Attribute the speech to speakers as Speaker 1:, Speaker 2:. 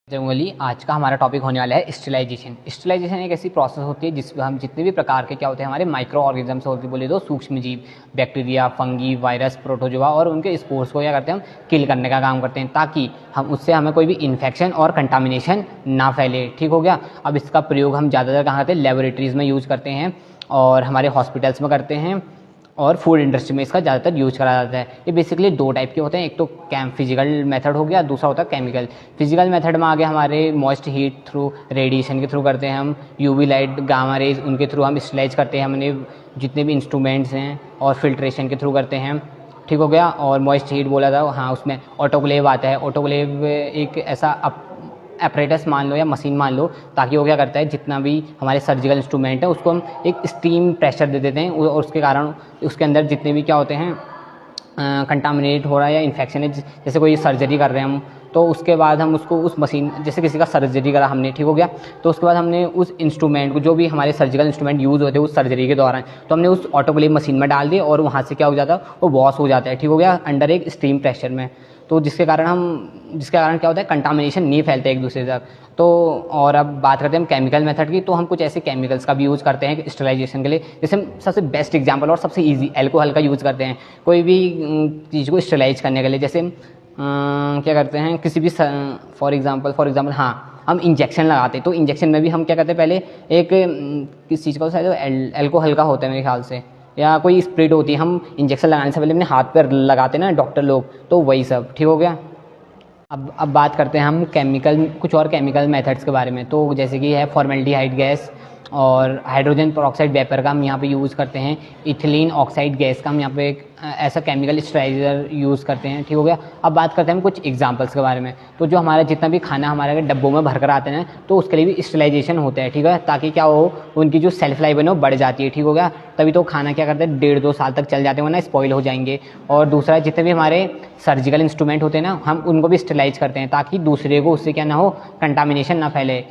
Speaker 1: Generally आज का हमारा टॉपिक होने वाला है स्टेलाइजेशन। स्टेलाइजेशन एक ऐसी प्रोसेस होती है जिसमें हम जितने भी प्रकार के क्या होते हैं हमारे माइक्रो ऑर्गेनिजम्स होते हैं, बोले तो सूक्ष्म जीव, बैक्टीरिया, फंगी, वायरस, प्रोटोजोआ और उनके स्पोर्स को क्या करते हैं हम किल करने का काम करते हैं ताकि हम उससे हमें कोई भी इन्फेक्शन और कंटामिनेशन ना फैले। ठीक हो गया। अब इसका प्रयोग हम ज़्यादातर कहाँ करते हैं, लेबोरेटरीज़ में यूज़ करते हैं और हमारे हॉस्पिटल्स में करते हैं और फूड इंडस्ट्री में इसका ज़्यादातर यूज करा जाता है। ये बेसिकली दो टाइप के होते हैं, एक तो फिजिकल मेथड हो गया, दूसरा होता है केमिकल। फिजिकल मेथड में आगे हमारे मॉइस्ट हीट थ्रू, रेडिएशन के थ्रू करते हैं हम, यूवी लाइट, गामा रेज, उनके थ्रू हम स्टेलाइज करते हैं हमने जितने भी इंस्ट्रूमेंट्स हैं, और फिल्ट्रेशन के थ्रू करते हैं। ठीक हो गया। और मॉइस्ट हीट बोला था, हाँ उसमें ऑटोक्लेव आता है। ऑटोक्लेव एक ऐसा एपरेटस मान लो या मशीन मान लो, ताकि वो क्या करता है जितना भी हमारे सर्जिकल इंस्ट्रूमेंट है उसको हम एक स्टीम प्रेशर दे देते हैं और उसके कारण उसके अंदर जितने भी क्या होते हैं कंटामिनेट हो रहा है या इन्फेक्शन है, जैसे कोई सर्जरी कर रहे हैं हम, तो उसके बाद हम उसको उस मशीन, जैसे किसी का सर्जरी करा हमने, ठीक हो गया, तो उसके बाद हमने उस इंस्ट्रूमेंट को, जो भी हमारे सर्जिकल इंस्ट्रूमेंट यूज़ होते हैं उस सर्जरी के दौरान, तो हमने उस ऑटोक्लेव मशीन में डाल दिए और वहाँ से क्या हो जाता है, वो वॉश हो जाता है। ठीक हो गया, अंडर एक स्टीम प्रेशर में। तो जिसके कारण क्या होता है, कंटामिनेशन नहीं फैलते एक दूसरे तक। तो और अब बात करते हैं हम केमिकल मेथड की, तो हम कुछ ऐसे केमिकल्स का भी यूज़ करते हैं स्टेलाइजेशन के लिए। जैसे हम सबसे बेस्ट एग्जांपल और सबसे इजी अल्कोहल का यूज़ करते हैं कोई भी चीज़ को स्टेलाइज करने के लिए। जैसे क्या करते हैं, किसी भी फॉर एग्जांपल हाँ, हम इंजेक्शन लगाते हैं, तो इंजेक्शन में भी हम क्या करते हैं, पहले एक किस चीज़ का, शायद अल्कोहल का होता है मेरे ख्याल से, या कोई स्प्रिट होती है, हम इंजेक्शन लगाने से पहले अपने हाथ पर लगाते हैं ना डॉक्टर लोग, तो वही सब। ठीक हो गया। अब बात करते हैं हम कुछ और केमिकल मेथड्स के बारे में। तो जैसे कि है फॉर्मेल्डिहाइड गैस और हाइड्रोजन पेरोक्साइड वेपर का हम यहाँ पे यूज़ करते हैं। इथिलीन ऑक्साइड गैस का हम यहाँ पे एक ऐसा केमिकल स्टेलाइजर यूज़ करते हैं। ठीक हो गया। अब बात करते हैं हम कुछ एग्जांपल्स के बारे में। तो जो हमारा जितना भी खाना हमारे अगर डब्बों में भर कर आते हैं तो उसके लिए भी स्टेलाइजेशन होता है। ठीक है, ताकि क्या हो, उनकी जो सेल्फ लाइफ है ना वो बढ़ जाती है। ठीक हो गया। तभी तो खाना क्या करते हैं 1.5-2 साल तक चल जाते हैं, वरना स्पॉइल हो जाएंगे। और दूसरा, जितने भी हमारे सर्जिकल इंस्ट्रूमेंट होते हैं ना, हम उनको भी स्टेलाइज करते हैं ताकि दूसरे को उससे क्या ना हो, कंटामिनेशन ना फैले।